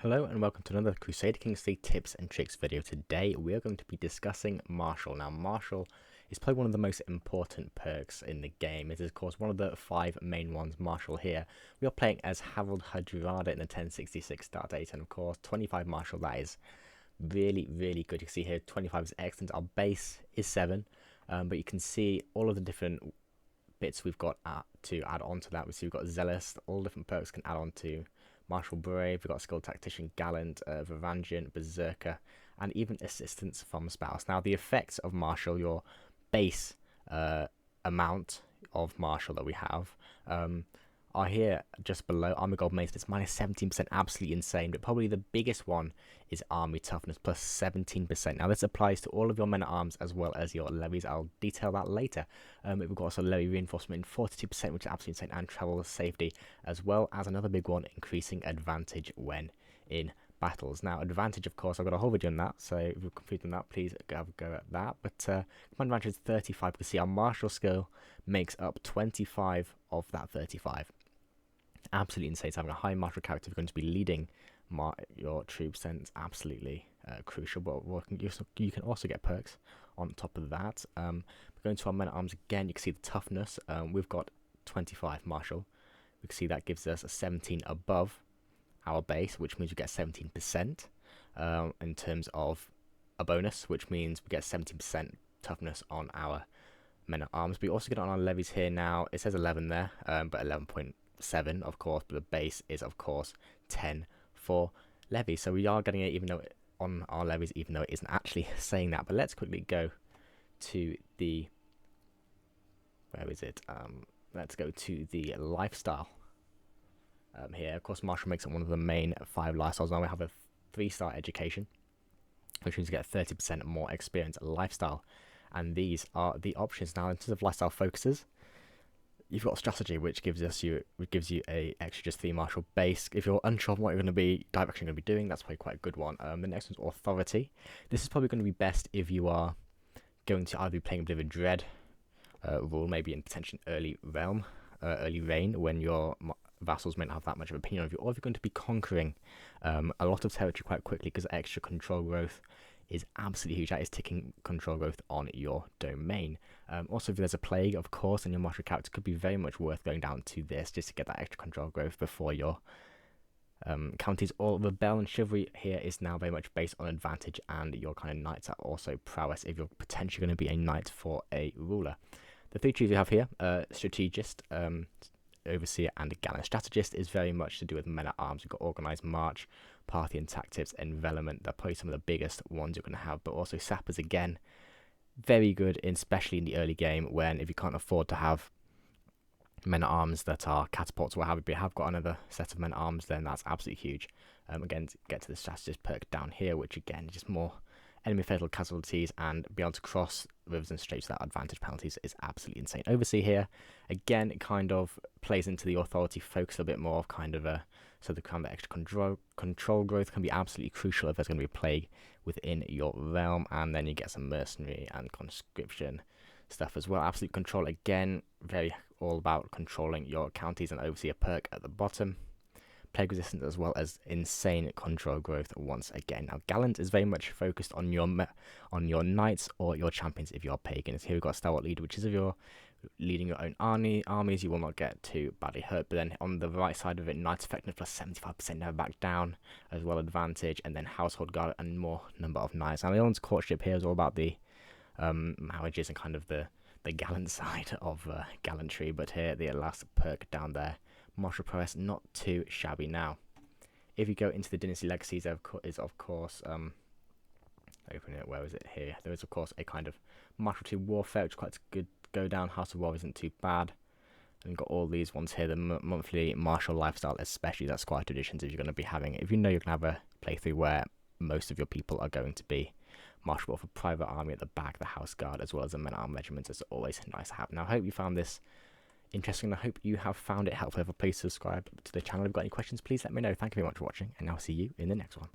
Hello and welcome to another Crusader Kings 3 tips and tricks video. Today we are going to be discussing Marshall. Now Marshall is probably one of the most important perks in the game. It is of course one of the 5 main ones. Marshall here. We are playing as Harold Hadrada in the 1066 start date, and of course 25 Marshall. That is really good. You can see here 25 is excellent. Our base is 7, but you can see all of the different bits we've got to add on to that. We see we've got Zealous. All different perks can add on to Marshall Brave. We've got Skilled Tactician, Gallant, Varangian, Berserker, and even Assistance from Spouse. Now the effects of Marshall, your base amount of Marshall that we have, are here just below. Army Gold Mace, it's minus 17%, absolutely insane. But probably the biggest one is Army Toughness, plus 17%. Now this applies to all of your men at arms as well as your levies. I'll detail that later. We've got also levy reinforcement in 42%, which is absolutely insane, and travel safety, as well as another big one, increasing advantage when in battles. Now advantage, of course, I've got a whole video on that, so if you're confused on that, please have a go at that. But command advantage is 35. You can see our martial skill makes up 25 of that 35. Absolutely insane. So having a high martial character, if you're going to be leading your troops, then it's absolutely crucial. But you can also get perks on top of that. Going to our men at arms again, you can see the toughness. We've got 25 martial. We can see that gives us a 17 above our base, which means we get 17% in terms of a bonus, which means we get 17% toughness on our men at arms. But we also get it on our levies here now. It says 11 there, but 11.7 of course, but the base is of course 10 for levies. So we are getting it even though on our levies, even though it isn't actually saying that. But let's quickly go to the let's go to the lifestyle here. Of course, Marshall makes it one of the main 5 lifestyles. Now we have a 3-star education, which means you get 30% more experience lifestyle, and these are the options. Now in terms of lifestyle focuses, you've got strategy, which gives you a extra just 3 martial base. If you're unsure of what you're going to be direction you're going to be doing, that's probably quite a good one. The next one's authority. This is probably going to be best if you are going to either be playing a bit of a dread rule, maybe in potentially early reign, when your vassals may not have that much of an opinion of you, or if you're going to be conquering a lot of territory quite quickly, because extra control growth is absolutely huge. That is ticking control growth on your domain. Also, if there's a plague, of course, and your martial character, could be very much worth going down to this just to get that extra control growth before your counties. All the Rebel and Chivalry here is now very much based on advantage, and your kind of knights are also prowess if you're potentially going to be a knight for a ruler. The 3 trees you have here, strategist, overseer, and gallant. Strategist is very much to do with men at arms. We've got organized march, Parthian tactics, envelopment. They're probably some of the biggest ones you're going to have. But also sappers again, very good, especially in the early game, when if you can't afford to have men at arms that are catapults or what have you, but you have got another set of men at arms, then that's absolutely huge. Again, to get to the strategist perk down here, which again is just more enemy fatal casualties, and be able to cross rivers and straits without advantage penalties is absolutely insane. Oversee here, again, it kind of plays into the authority focus a bit more of kind of a, so the kind of extra control growth can be absolutely crucial if there's going to be a plague within your realm, and then you get some mercenary and conscription stuff as well. Absolute control, again, very all about controlling your counties, and oversee a perk at the bottom. Plague resistance as well as insane control growth once again. Now gallant is very much focused on your knights or your champions if you're pagans. Here we've got stalwart leader, which is if you're leading your own armies, you will not get too badly hurt. But then on the right side of it, knights effectiveness plus 75%, never back down, as well advantage, and then household guard and more number of knights. Now the one's courtship here is all about the marriages and kind of the gallant side of gallantry. But here the last perk down there, martial prowess, not too shabby. Now if you go into the dynasty legacies, there is of course open it, where is it here, there is of course a kind of martial to warfare, which is quite good. Go down, House of War isn't too bad, and got all these ones here, the monthly martial lifestyle, especially that squire traditions. If you're going to be having, if you know you're going to have a playthrough where most of your people are going to be martial for private army at the back, the house guard, as well as the men at arm regiments, it's always nice to have. Now I hope you found this interesting, and I hope you have found it helpful. Please subscribe to the channel. If you've got any questions, please let me know. Thank you very much for watching, and I'll see you in the next one.